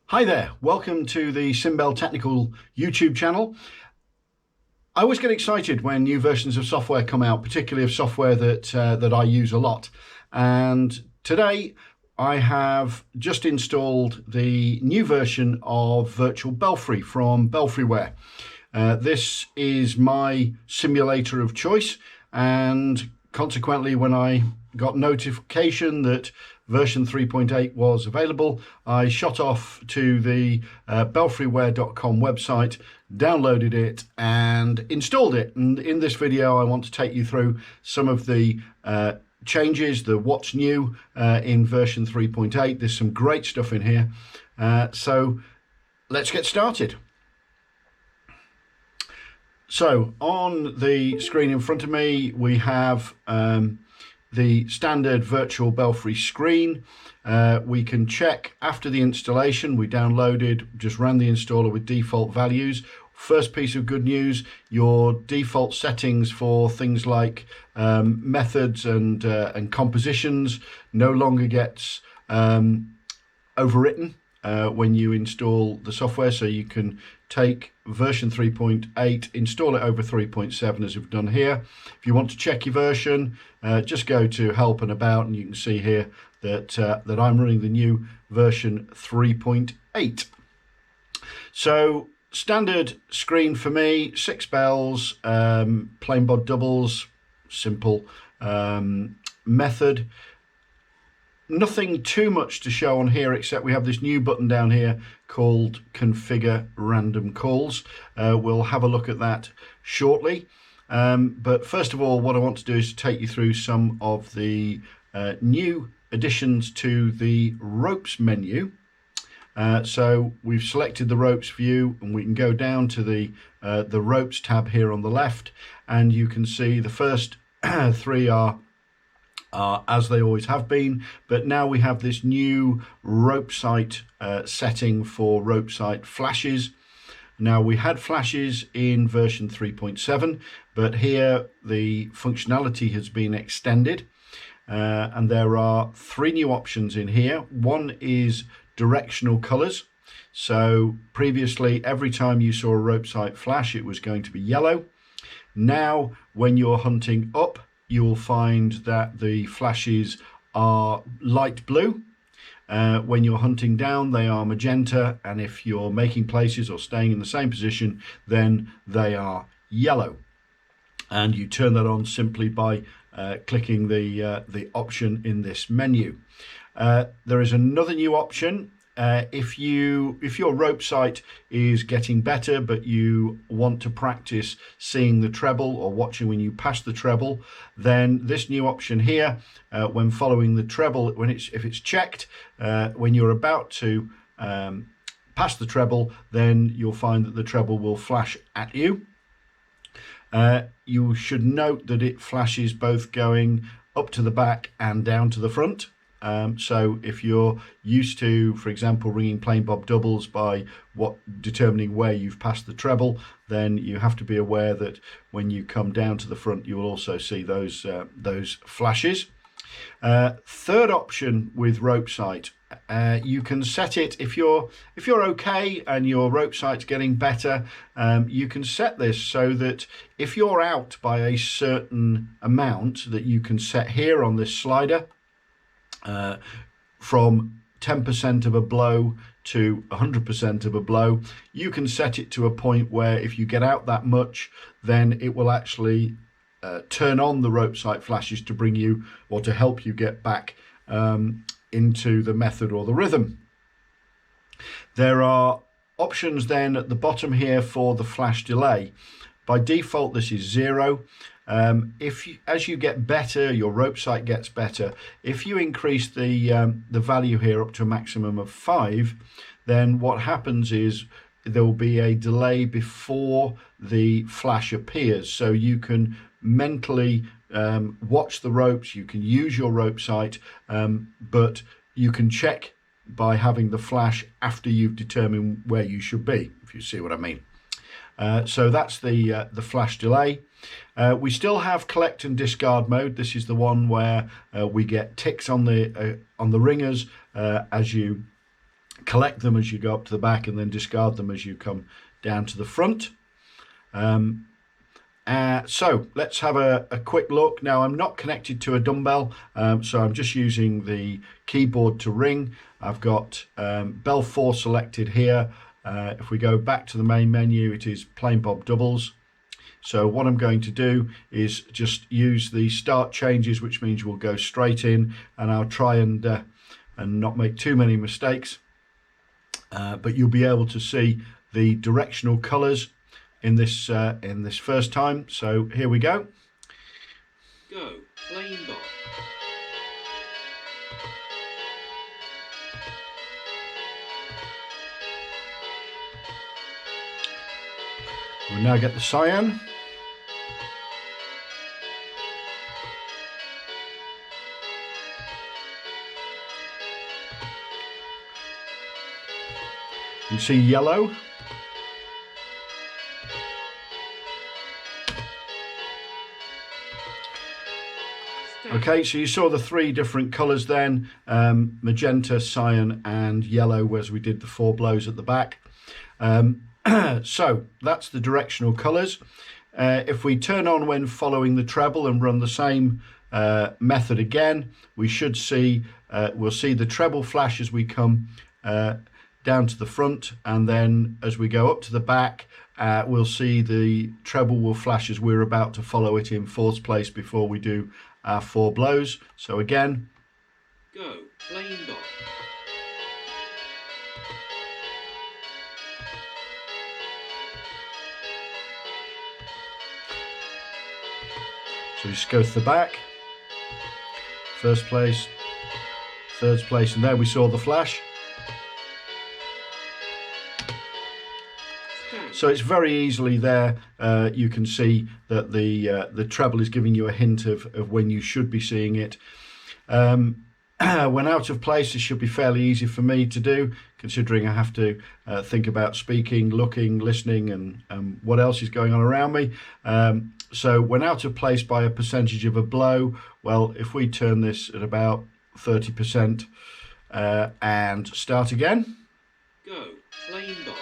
Hi there, welcome to the Simbell Technical YouTube channel. I always get excited when new versions of software come out, particularly of software that I use a lot. And today I have just installed the new version of Virtual Belfry from Belfryware. This is my simulator of choice, and consequently when I got notification that version 3.8 was available, I shot off to the belfryware.com website, downloaded it and installed it. And in this video I want to take you through some of the changes, the what's new in version 3.8. There's some great stuff in here, so let's get started. So on the screen in front of me we have the standard Virtual Belfry screen. We can check after the installation. We just ran the installer with default values. First piece of good news, your default settings for things like methods and compositions no longer gets overwritten when you install the software, so you can take version 3.8, install it over 3.7 as we've done here. If you want to check your version, just go to help and about, and you can see here that I'm running the new version 3.8. So standard screen for me, 6 bells, plain bod doubles, simple method. Nothing too much to show on here, except we have this new button down here called Configure Random Calls. We'll have a look at that shortly. But first of all, what I want to do is to take you through some of the new additions to the ropes menu. So we've selected the ropes view, and we can go down to the ropes tab here on the left, and you can see the first three are as they always have been, but now we have this new rope sight setting for rope sight flashes. Now, we had flashes in version 3.7, but here the functionality has been extended, and there are 3 new options in here. One is directional colors. So previously, every time you saw a rope sight flash, it was going to be yellow. Now, when you're hunting up, you'll find that the flashes are light blue. When you're hunting down, they are magenta, and if you're making places or staying in the same position, then they are yellow. And you turn that on simply by clicking the option in this menu. There is another new option. If your rope sight is getting better, but you want to practice seeing the treble or watching when you pass the treble, then this new option here, when following the treble, if it's checked, when you're about to pass the treble, then you'll find that the treble will flash at you. You should note that it flashes both going up to the back and down to the front. So if you're used to, for example, ringing plain bob doubles by determining where you've passed the treble, then you have to be aware that when you come down to the front, you will also see those flashes. Third option with rope sight, you can set it if you're okay and your rope sight's getting better. You can set this so that if you're out by a certain amount, that you can set here on this slider. From 10% of a blow to 100% of a blow, you can set it to a point where if you get out that much, then it will actually turn on the rope sight flashes to bring you, or to help you get back into the method or the rhythm. There are options then at the bottom here for the flash delay. By default, this is 0. As you get better, your rope sight gets better. If you increase the value here up to a maximum of 5, then what happens is there will be a delay before the flash appears. So you can mentally watch the ropes, you can use your rope sight, but you can check by having the flash after you've determined where you should be, if you see what I mean. So that's the flash delay. We still have collect and discard mode. This is the one where we get ticks on the ringers as you collect them as you go up to the back and then discard them as you come down to the front. So let's have a quick look. Now I'm not connected to a dumbbell, so I'm just using the keyboard to ring. I've got Bell 4 selected here. If we go back to the main menu, it is plain bob doubles. So what I'm going to do is just use the start changes, which means we'll go straight in, and I'll try and not make too many mistakes. But you'll be able to see the directional colours in this first time. So here we go. Go, plain bob. We'll now get the cyan. You can see yellow. Okay, so you saw the three different colours then, magenta, cyan and yellow, as we did the 4 blows at the back. So that's the directional colours. If we turn on when following the treble and run the same method again, we should see, we'll see the treble flash as we come down to the front, and then as we go up to the back, we'll see the treble will flash as we're about to follow it in 4th place before we do our 4 blows. So again, go, plain bob. so just go to the back, 1st place, 3rd place, and there we saw the flash. So it's very easily there, you can see that the treble is giving you a hint of when you should be seeing it. When out of place, it should be fairly easy for me to do, considering I have to think about speaking, looking, listening, and what else is going on around me. So when out of place by a percentage of a blow, well, if we turn this at about 30% and start again. Go, plain bob.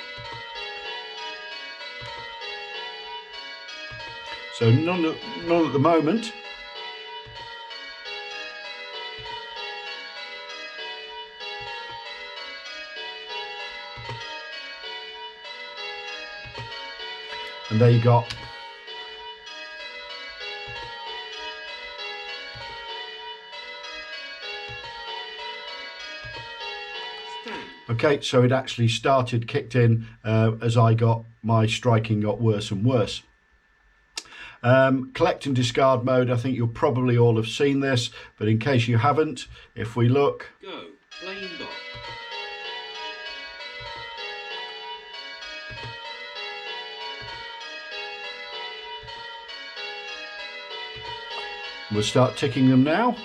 So none at the moment. And there you got okay, so it actually started, kicked in as my striking got worse and worse. Collect and discard mode, I think you'll probably all have seen this, but in case you haven't, if we look, go, plain bob. we'll start ticking them now.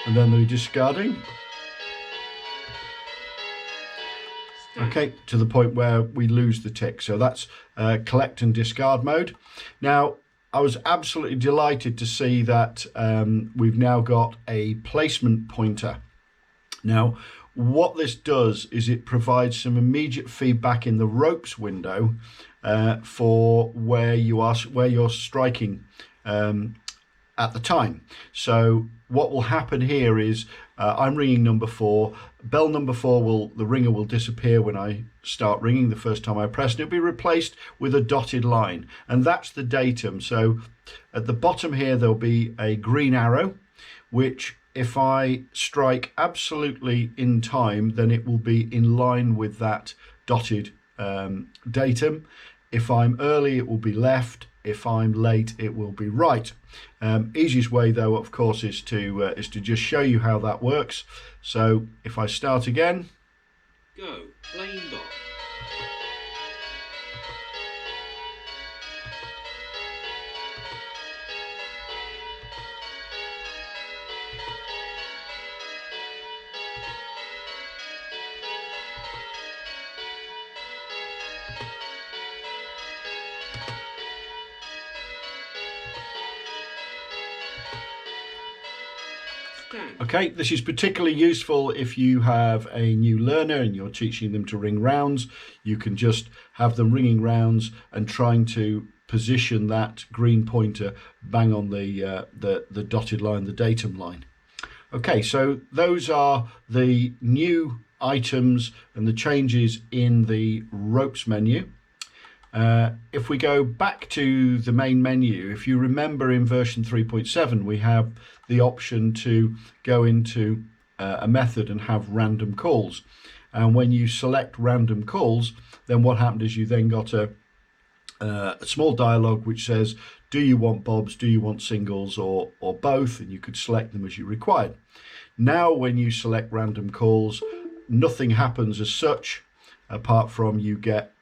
And then the discarding. Okay, to the point where we lose the tick. So that's collect and discard mode. Now, I was absolutely delighted to see that we've now got a placement pointer. Now, what this does is it provides some immediate feedback in the ropes window for where you're striking at the time. So what will happen here is I'm ringing number 4. Bell number 4 the ringer will disappear when I start ringing the first time I press, and it'll be replaced with a dotted line, and that's the datum. So at the bottom here there'll be a green arrow, which if I strike absolutely in time, then it will be in line with that dotted datum. If I'm early, it will be left. If I'm late, it will be right. Easiest way though, of course, is to just show you how that works. So if I start again, go, plain bob. Okay, this is particularly useful if you have a new learner and you're teaching them to ring rounds. You can just have them ringing rounds and trying to position that green pointer bang on the dotted line, the datum line. Okay, so those are the new items and the changes in the ropes menu. If we go back to the main menu, if you remember in version 3.7 we have the option to go into a method and have random calls, and when you select random calls, then what happened is you then got a small dialog which says, do you want bobs, do you want singles, or both, and you could select them as you required. Now when you select random calls, nothing happens as such apart from you get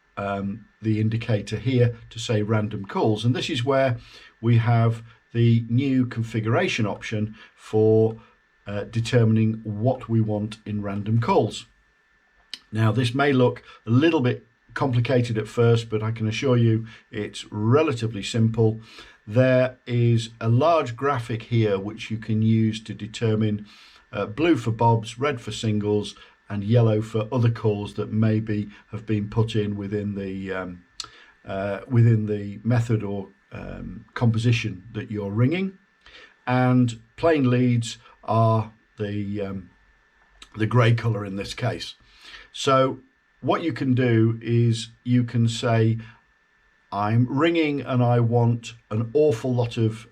the indicator here to say random calls, and this is where we have the new configuration option for determining what we want in random calls. Now this may look a little bit complicated at first, but I can assure you it's relatively simple. There is a large graphic here which you can use to determine blue for bobs, red for singles, and yellow for other calls that maybe have been put in within the method or composition that you're ringing. And plain leads are the grey colour in this case. So what you can do is you can say, I'm ringing and I want an awful lot of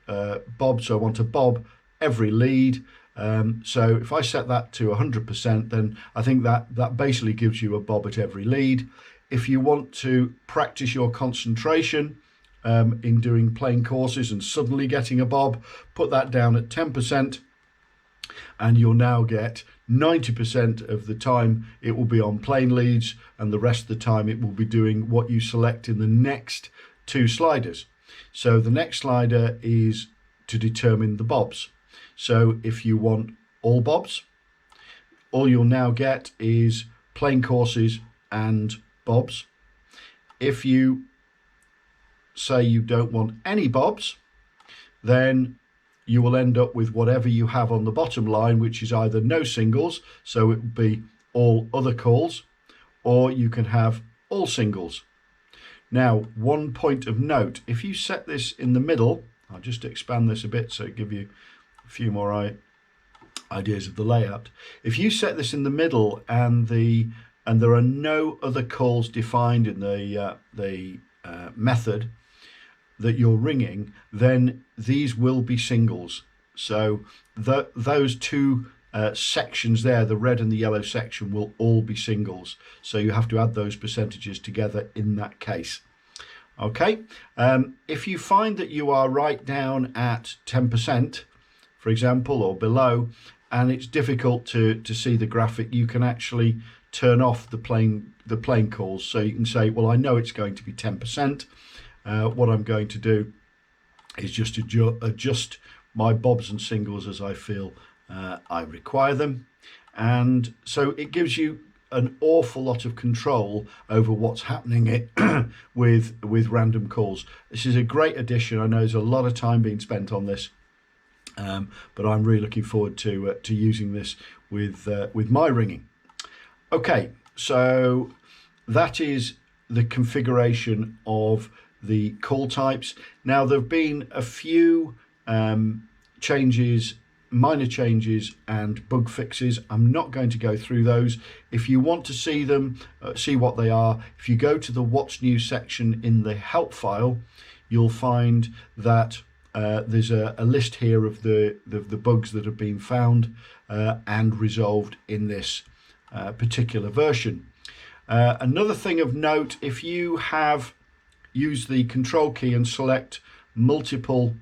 bobs, so I want a bob every lead. So if I set that to 100%, then I think that basically gives you a bob at every lead. If you want to practice your concentration in doing plain courses and suddenly getting a bob, put that down at 10%, and you'll now get 90% of the time it will be on plain leads, and the rest of the time it will be doing what you select in the next two sliders. So the next slider is to determine the bobs. So if you want all bobs, all you'll now get is plain courses and bobs. If you say you don't want any bobs, then you will end up with whatever you have on the bottom line, which is either no singles, so it would be all other calls, or you can have all singles. Now, one point of note, if you set this in the middle, I'll just expand this a bit so give you a few more ideas of the layout. If you set this in the middle and there are no other calls defined in the method that you're ringing, then these will be singles. So those two sections there, the red and the yellow section, will all be singles. So you have to add those percentages together in that case. Okay, if you find that you are right down at 10%, for example, or below, and it's difficult to see the graphic, you can actually turn off the plain calls. So you can say, well, I know it's going to be 10%. What I'm going to do is just adjust my bobs and singles as I feel I require them. And so it gives you an awful lot of control over what's happening with random calls. This is a great addition. I know there's a lot of time being spent on this, but I'm really looking forward to using this with my ringing. Okay, so that is the configuration of the call types. Now there have been a few changes, minor changes and bug fixes. I'm not going to go through those. If you want to see them, see what they are, if you go to the What's New section in the help file, you'll find that there's a list here of the bugs that have been found and resolved in this particular version. Another thing of note, if you have used the control key and select multiple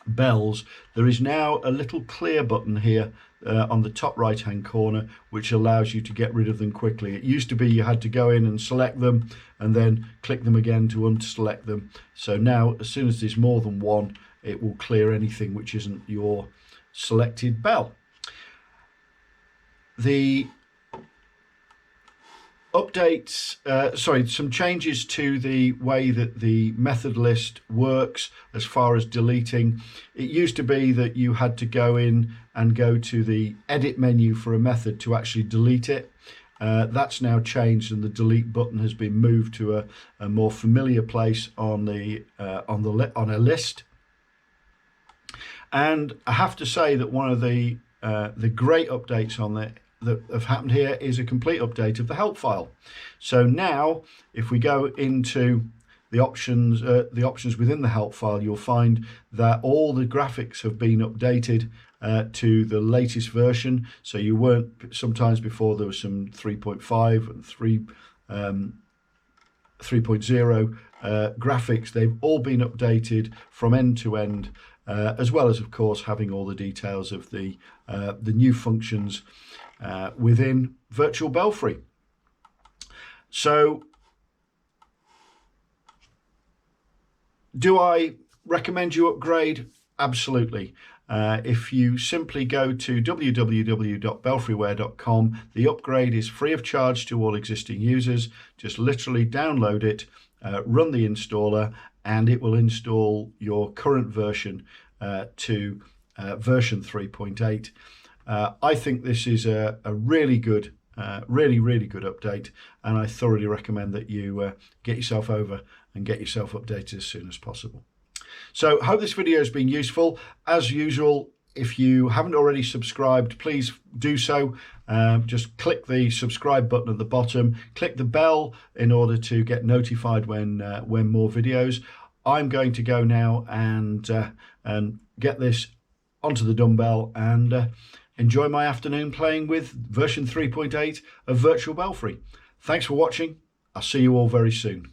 bells, there is now a little clear button here on the top right hand corner which allows you to get rid of them quickly. It used to be you had to go in and select them and then click them again to unselect them. So now as soon as there's more than one, it will clear anything which isn't your selected bell. The updates, some changes to the way that the method list works as far as deleting. It used to be that you had to go in and go to the edit menu for a method to actually delete it. That's now changed, and the delete button has been moved to a more familiar place on a list. And I have to say that one of the great updates on that have happened here is a complete update of the help file. So now, if we go into the options within the help file, you'll find that all the graphics have been updated to the latest version. So you weren't, sometimes before there was some 3.5 and 3.0 graphics. They've all been updated from end to end, as well as, of course, having all the details of the new functions within Virtual Belfry. So, do I recommend you upgrade? Absolutely. If you simply go to www.belfryware.com, the upgrade is free of charge to all existing users. Just literally download it, run the installer, and it will install your current version to version 3.8. I think this is a really good, really good update, and I thoroughly recommend that you get yourself over and get yourself updated as soon as possible. So, hope this video has been useful. As usual, if you haven't already subscribed, please do so. Just click the subscribe button at the bottom, click the bell in order to get notified when more videos. I'm going to go now and get this onto the dumbbell and enjoy my afternoon playing with version 3.8 of Virtual Belfry. Thanks for watching. I'll see you all very soon.